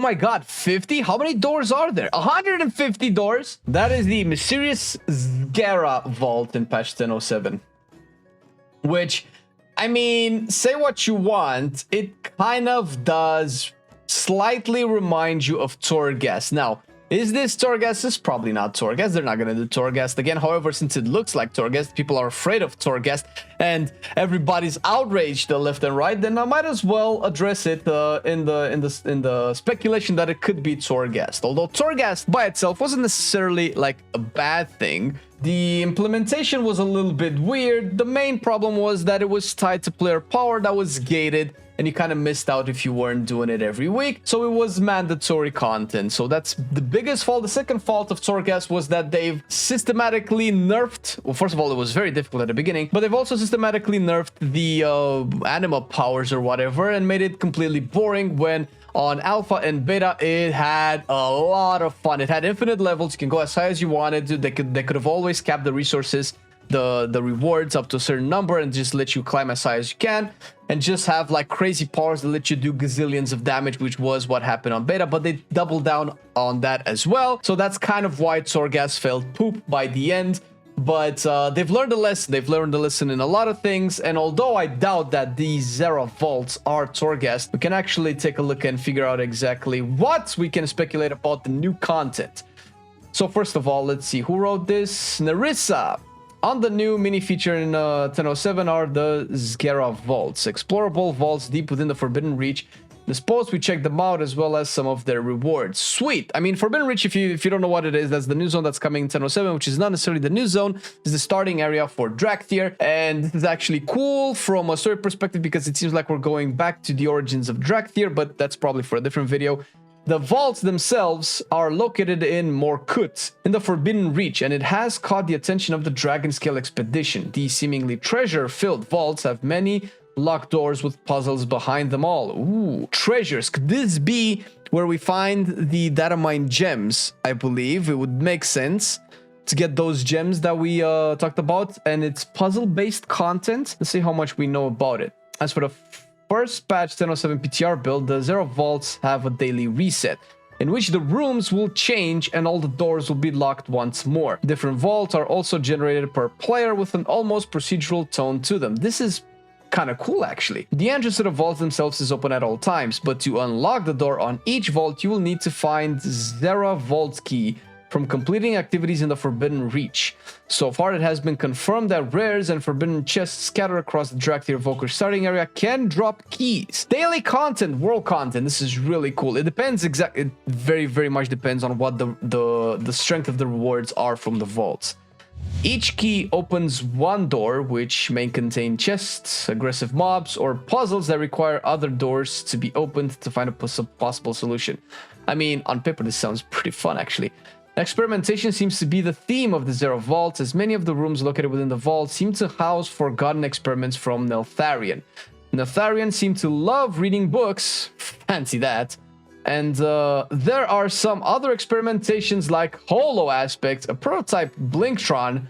Oh my god, 50? How many doors are there? 150 doors? That is the mysterious Zskera Vault in patch 10.0.7. Which, I mean, say what you want, it kind of does slightly remind you of Torghast. Now, is this Torghast? It's probably not Torghast. They're not going to do Torghast again. However, since it looks like Torghast, people are afraid of Torghast, and everybody's outraged left and right, then I might as well address it in the speculation that it could be Torghast. Although Torghast by itself wasn't necessarily like a bad thing. The implementation was a little bit weird. The main problem was that it was tied to player power that was gated, and you kind of missed out if you weren't doing it every week. So it was mandatory content. So that's the biggest fault. The second fault of Torghast was that they've systematically nerfed. Well, first of all, it was very difficult at the beginning, but they've also systematically nerfed the anima powers or whatever and made it completely boring when on alpha and beta it had a lot of fun. It had infinite levels. You can go as high as you wanted to. They could have always capped the resources, the rewards up to a certain number, and just let you climb as high as you can and just have like crazy powers that let you do gazillions of damage, which was what happened on beta, but they doubled down on that as well. So that's kind of why Torghast felt poop by the end. But they've learned a lesson. They've learned a lesson in a lot of things. And although I doubt that these Zskera Vaults are Torghast, we can actually take a look and figure out exactly what we can speculate about the new content. So first of all, let's see who wrote this. Nerissa. On the new mini feature in 10.0.7 are the Zskera Vaults, explorable vaults deep within the Forbidden Reach. In this post, we checked them out as well as some of their rewards. Sweet. I mean, Forbidden Reach, if you don't know what it is, that's the new zone that's coming in 10.0.7, which is not necessarily the new zone. It's the starting area for Drakthir, and this is actually cool from a story perspective because it seems like we're going back to the origins of Drakthir, but that's probably for a different video. The vaults themselves are located in Morkut, in the Forbidden Reach, and it has caught the attention of the Dragonscale expedition. These seemingly treasure-filled vaults have many locked doors with puzzles behind them all. Ooh, treasures. Could this be where we find the data mine gems? I believe it would make sense to get those gems that we talked about, and it's puzzle-based content. Let's see how much we know about it. As for the first patch 10.0.7 PTR build, the Zskera Vaults have a daily reset, in which the rooms will change and all the doors will be locked once more. Different vaults are also generated per player with an almost procedural tone to them. This is kind of cool, actually. The entrance to the vaults themselves is open at all times, but to unlock the door on each vault, you will need to find Zskera Vaults key from completing activities in the Forbidden Reach. So far, it has been confirmed that rares and forbidden chests scattered across the Drakthir Evoker starting area can drop keys. Daily content, world content, this is really cool. It depends exactly, it very much depends on what the strength of the rewards are from the vaults. Each key opens one door, which may contain chests, aggressive mobs, or puzzles that require other doors to be opened to find a possible solution. I mean, on paper, this sounds pretty fun, actually. Experimentation seems to be the theme of the Zskera Vaults, as many of the rooms located within the vault seem to house forgotten experiments from Neltharion. Neltharion seem to love reading books, fancy that, and there are some other experimentations like Holo Aspect, a prototype Blinktron.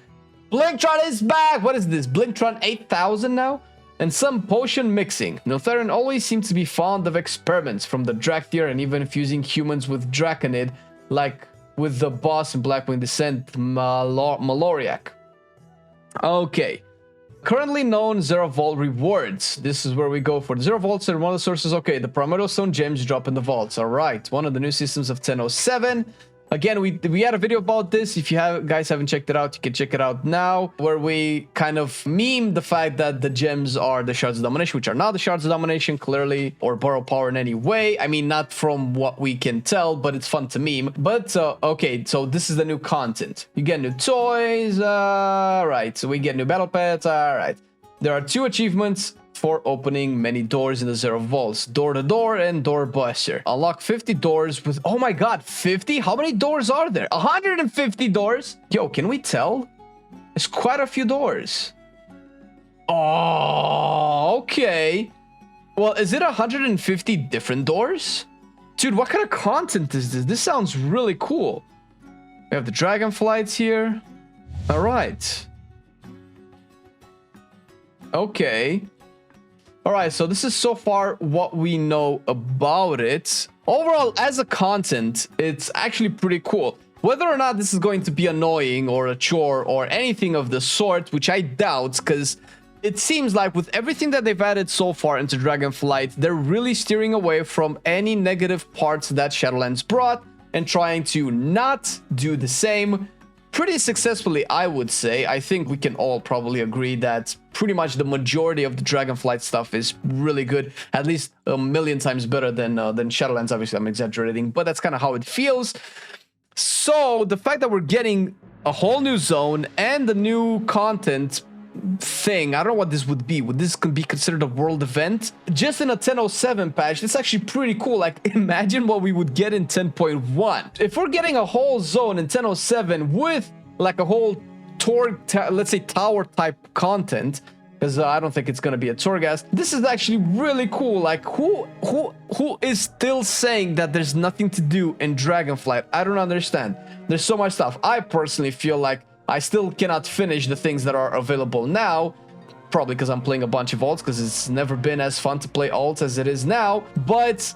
Blinktron is back! What is this, Blinktron 8000 now? And some potion mixing. Neltharion always seems to be fond of experiments from the Drakthir and even fusing humans with Draconid, like with the boss in Blackwing Descent, Maloriak. Okay. Currently known Zskera Vault rewards. This is where we go for the Zskera Vaults, and one of the sources. Okay, the Primordial Stone gems drop in the vaults. All right, one of the new systems of 10.0.7. Again, we had a video about this. If you guys haven't checked it out, you can check it out now, where we kind of meme the fact that the gems are the Shards of Domination, which are not the Shards of Domination, clearly, or borrow power in any way. I mean, not from what we can tell, but it's fun to meme. But, okay, so this is the new content. You get new toys, right. So we get new battle pets, all right. There are 2 achievements for opening many doors in the Zskera Vaults, Door to Door and Door Buster. Unlock 50 doors with, oh my god, 50? How many doors are there? 150 doors? Yo, can we tell? It's quite a few doors. Oh, okay. Well, is it 150 different doors? Dude, what kind of content is this? This sounds really cool. We have the Dragonflights here. All right. Okay. All right, so this is so far what we know about it. Overall, as a content, it's actually pretty cool. Whether or not this is going to be annoying or a chore or anything of the sort, which I doubt, because it seems like with everything that they've added so far into Dragonflight, they're really steering away from any negative parts that Shadowlands brought and trying to not do the same. Pretty successfully, I would say. I think we can all probably agree that pretty much the majority of the Dragonflight stuff is really good, at least a million times better than Shadowlands. Obviously, I'm exaggerating, but that's kind of how it feels. So the fact that we're getting a whole new zone and the new content thing, I don't know what this would be. Would this be considered a world event? Just in a 10.0.7 patch, it's actually pretty cool. Like, imagine what we would get in 10.1. If we're getting a whole zone in 10.0.7 with like a whole let's say tower type content, because I don't think it's going to be a Torghast. This is actually really cool. Like, who is still saying that there's nothing to do in Dragonflight? I don't understand. There's so much stuff. I personally feel like I still cannot finish the things that are available now, probably because I'm playing a bunch of alts, because it's never been as fun to play alts as it is now. But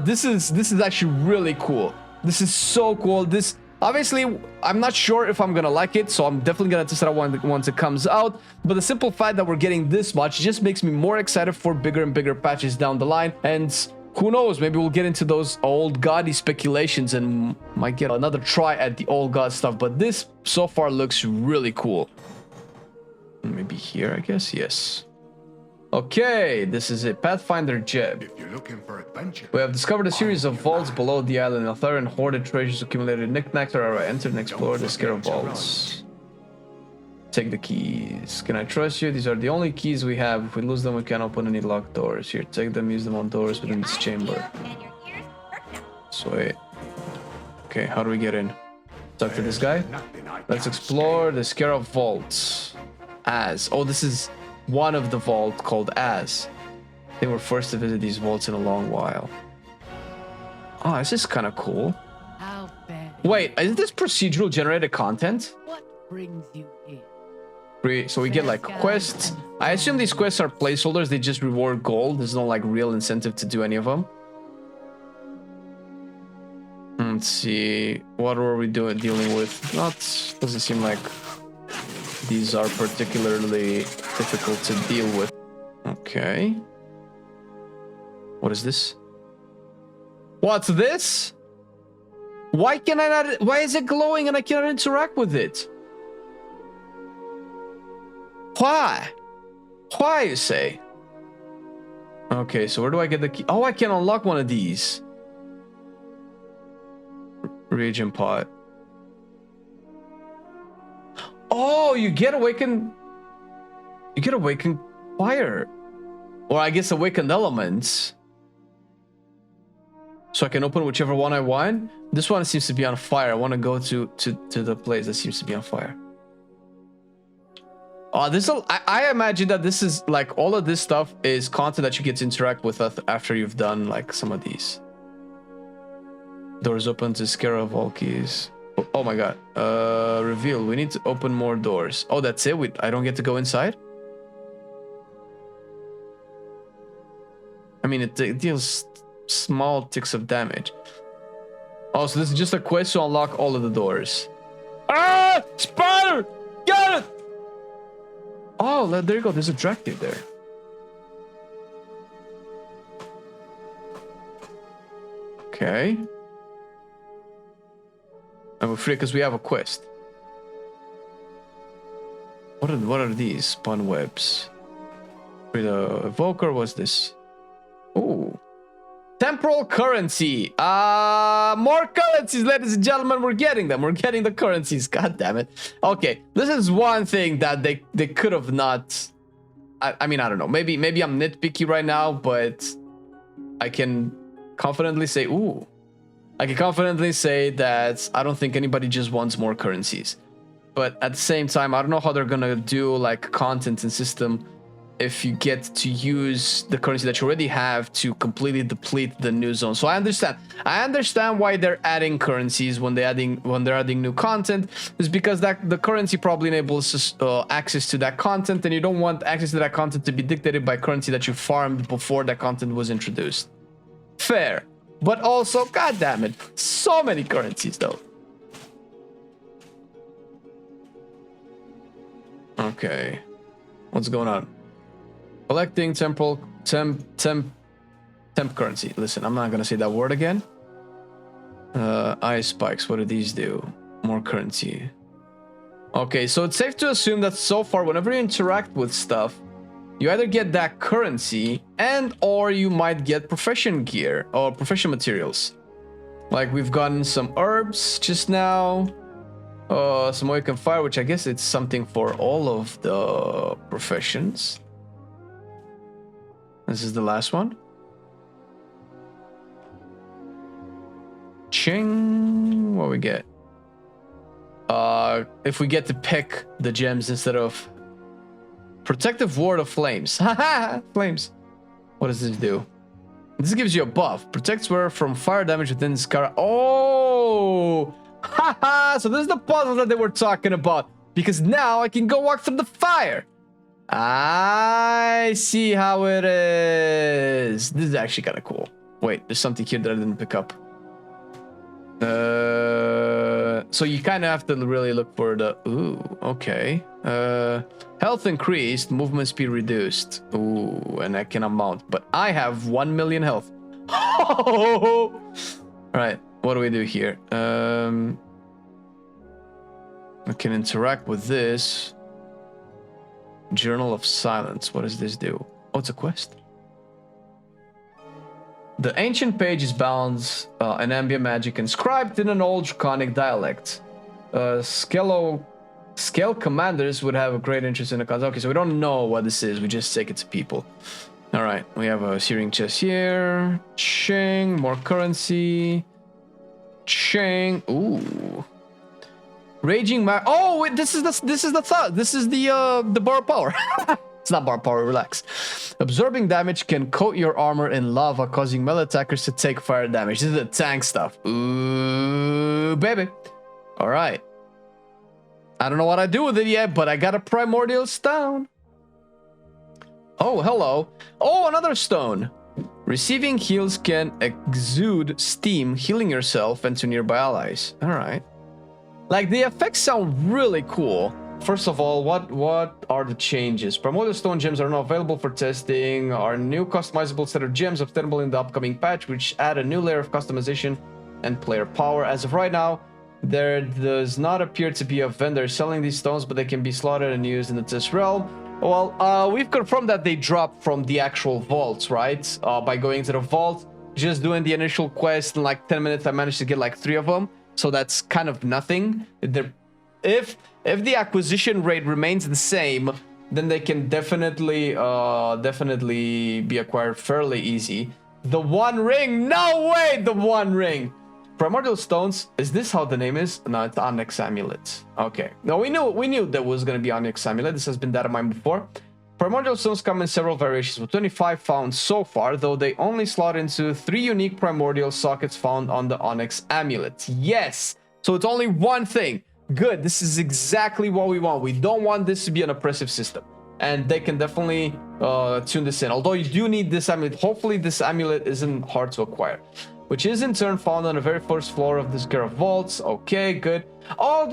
this is actually really cool. This is so cool. This, obviously, I'm not sure if I'm gonna like it, so I'm definitely gonna test it out once it comes out. But the simple fact that we're getting this much just makes me more excited for bigger and bigger patches down the line. And who knows, maybe we'll get into those old gaudy speculations and might get another try at the old god stuff. But this so far looks really cool. Maybe here, I guess. Yes. Okay, this is a Pathfinder Jeb. If you're looking for adventure, We have discovered a series of vaults below the island. Eltharian hoarded treasures, accumulated knickknacks. Alright, enter and explore the Zskera Vaults. Take the keys. Can I trust you? These are the only keys we have. If we lose them, we can't open any locked doors. Here, take them, use them on doors within this chamber. Sweet. Okay, how do we get in? Talk to this guy? Let's explore the Zskera Vaults. Oh, this is one of the vault called As. They were first to visit these vaults in a long while. Oh, this is kind of cool. How bad? Wait, is this procedural generated content? What brings you here? So we get like quests. I assume these quests are placeholders. They just reward gold. There's no like real incentive to do any of them. Let's see. What were we dealing with? Doesn't seem like these are particularly difficult to deal with. Okay. What is this? What's this? Why can I not? Why is it glowing and I cannot interact with it? Why? Why, you say? Okay, so where do I get the key? Oh, I can unlock one of these. Reagent pot. Oh, you get awakened. You get awakened fire. Or I guess awakened elements. So I can open whichever one I want. This one seems to be on fire. I want to go to the place that seems to be on fire. I imagine that this is like all of this stuff is content that you get to interact with after you've done like some of these. Doors open to Zskera Vaults. Oh my god. Reveal. We need to open more doors. Oh, that's it? I don't get to go inside? I mean, it deals small ticks of damage. Oh, so this is just a quest to unlock all of the doors. Ah! Spider! Got it! Oh, there you go. There's a Dractive there. Okay. And we're free because we have a quest. What are these? Spun webs. With a evoker, what's this? Ooh. Temporal currency. More currencies, ladies and gentlemen. We're getting them. We're getting the currencies. God damn it. Okay, this is one thing that they could have not. I mean, I don't know. Maybe I'm nitpicky right now, but I can confidently say, ooh. I can confidently say that I don't think anybody just wants more currencies. But at the same time, I don't know how they're gonna do like content and system if you get to use the currency that you already have to completely deplete the new zone. So I understand why they're adding currencies when they're adding new content, is because that the currency probably enables access to that content, and you don't want access to that content to be dictated by currency that you farmed before that content was introduced. Fair. But also, god damn it, so many currencies though. Okay, what's going on? Collecting temp currency. Listen, I'm not gonna say that word again. Ice spikes, what do these do? More currency. Okay, so it's safe to assume that so far, whenever you interact with stuff, you either get that currency or you might get profession gear or profession materials. Like we've gotten some herbs just now. Some awakened fire, which I guess it's something for all of the professions. This is the last one. Ching. What we get? If we get to pick the gems instead of protective ward of flames. Haha, flames. What does this do? This gives you a buff. Protects wearer from fire damage within Zskera. Oh, haha. So this is the puzzle that they were talking about. Because now I can go walk through the fire. I see how it is. This is actually kind of cool. Wait, there's something here that I didn't pick up. So you kind of have to really look for the... Ooh, okay. Health increased, movement speed reduced. Ooh, and I cannot mount. But I have 1 million health. All right, what do we do here? I can interact with this. Journal of Silence. What does this do? Oh, it's a quest. The ancient page is bound in ambient magic inscribed in an old draconic dialect. Scale commanders would have a great interest in the concept. Okay, so we don't know what this is. We just take it to people. All right, we have a searing chest here. Ching, more currency. Ching. Ooh. Raging mag. Oh, wait, this is the bar power. It's not bar power. Relax. Absorbing damage can coat your armor in lava, causing melee attackers to take fire damage. This is the tank stuff. Ooh, baby. All right. I don't know what I do with it yet, but I got a primordial stone. Oh, hello. Oh, another stone. Receiving heals can exude steam, healing yourself and to nearby allies. All right. Like, the effects sound really cool. First of all, what are the changes? Primordial stone gems are now available for testing. Our new customizable set of gems obtainable in the upcoming patch, which add a new layer of customization and player power. As of right now, there does not appear to be a vendor selling these stones, but they can be slotted and used in the test realm. Well, we've confirmed that they drop from the actual vaults, right? By going to the vault, just doing the initial quest in like 10 minutes, I managed to get like 3 of them. So that's kind of nothing. If the acquisition rate remains the same, then they can definitely be acquired fairly easy. The One Ring, no way, the One Ring. Primordial stones, is this how the name is? No, it's Onyx Amulet. Okay, no, we knew there was gonna be Onyx Amulet. This has been data mined before. Primordial stones come in several variations, with 25 found so far, though they only slot into 3 unique primordial sockets found on the Onyx Amulet. Yes! So it's only one thing. Good, this is exactly what we want. We don't want this to be an oppressive system. And they can definitely tune this in. Although you do need this amulet. Hopefully this amulet isn't hard to acquire. Which is in turn found on the very first floor of the Zskera Vaults. Okay, good. Oh,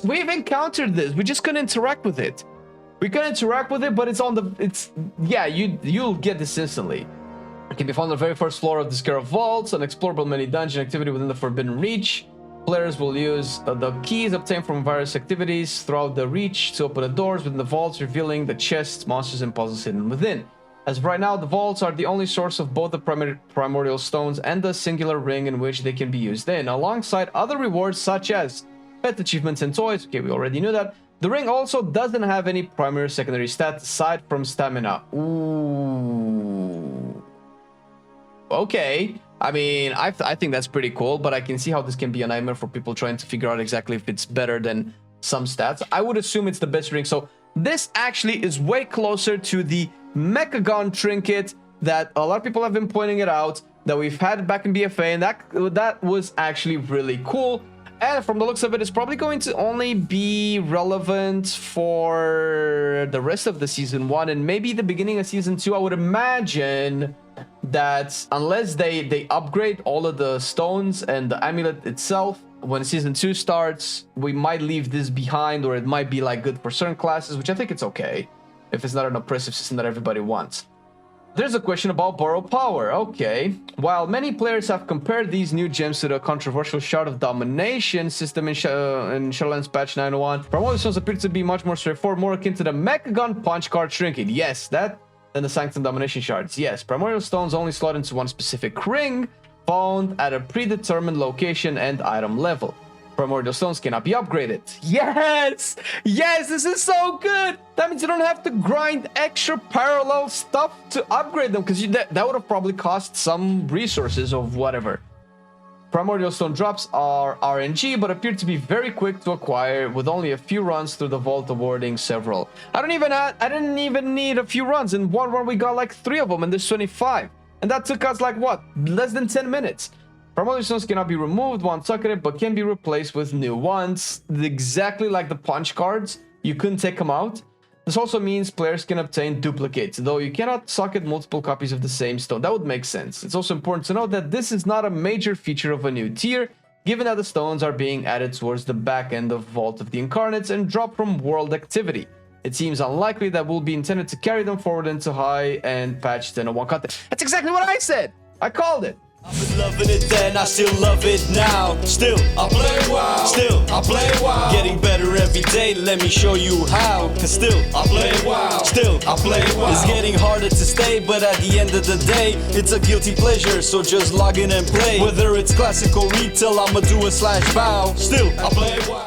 we've encountered this. We just couldn't interact with it. We can interact with it, but yeah, you'll get this instantly. It can be found on the very first floor of the Zskera Vaults, an explorable mini dungeon activity within the Forbidden Reach. Players will use the keys obtained from various activities throughout the Reach to open the doors within the vaults, revealing the chests, monsters, and puzzles hidden within. As of right now, the vaults are the only source of both the primordial stones and the singular ring in which they can be used in, alongside other rewards such as pet achievements and toys. Okay, we already knew that. The ring also doesn't have any primary or secondary stats aside from stamina. Ooh. Okay. I mean, I think that's pretty cool, but I can see how this can be a nightmare for people trying to figure out exactly if it's better than some stats. I would assume it's the best ring. So this actually is way closer to the Mechagon trinket that a lot of people have been pointing it out, that we've had back in BFA, and that was actually really cool. And from the looks of it, it's probably going to only be relevant for the rest of the Season 1 and maybe the beginning of Season 2. I would imagine that unless they upgrade all of the stones and the amulet itself, when Season 2 starts, we might leave this behind, or it might be like good for certain classes, which I think it's okay if it's not an oppressive system that everybody wants. There's a question about borrow power. Okay. While many players have compared these new gems to the controversial Shard of Domination system in Shadowlands patch 901, Primordial stones appear to be much more straightforward, more akin to the Mechagon punch card trinket. Yes, that and the Sanctum Domination shards. Yes, Primordial stones only slot into one specific ring, found at a predetermined location and item level. Primordial stones cannot be upgraded. Yes! Yes, this is so good! That means you don't have to grind extra parallel stuff to upgrade them, because that would have probably cost some resources of whatever. Primordial stone drops are RNG, but appear to be very quick to acquire, with only a few runs through the vault awarding several. I didn't even need a few runs. In one run we got like 3 of them, and there's 25. And that took us like what? Less than 10 minutes. Primordial stones cannot be removed once socketed, but can be replaced with new ones. Exactly like the punch cards, you couldn't take them out. This also means players can obtain duplicates, though you cannot socket multiple copies of the same stone. That would make sense. It's also important to note that this is not a major feature of a new tier, given that the stones are being added towards the back end of Vault of the Incarnates and drop from world activity. It seems unlikely that we'll be intended to carry them forward into high-end patch 10.01 content. That's exactly what I said! I called it! I've been loving it then, I still love it now. Still, I play WoW. Still, I play WoW. Getting better every day, let me show you how. Cause still, I play WoW. Still, I play WoW. It's getting harder to stay, but at the end of the day, it's a guilty pleasure, so just log in and play. Whether it's classic or retail, I'ma do a /bow. Still, I play WoW.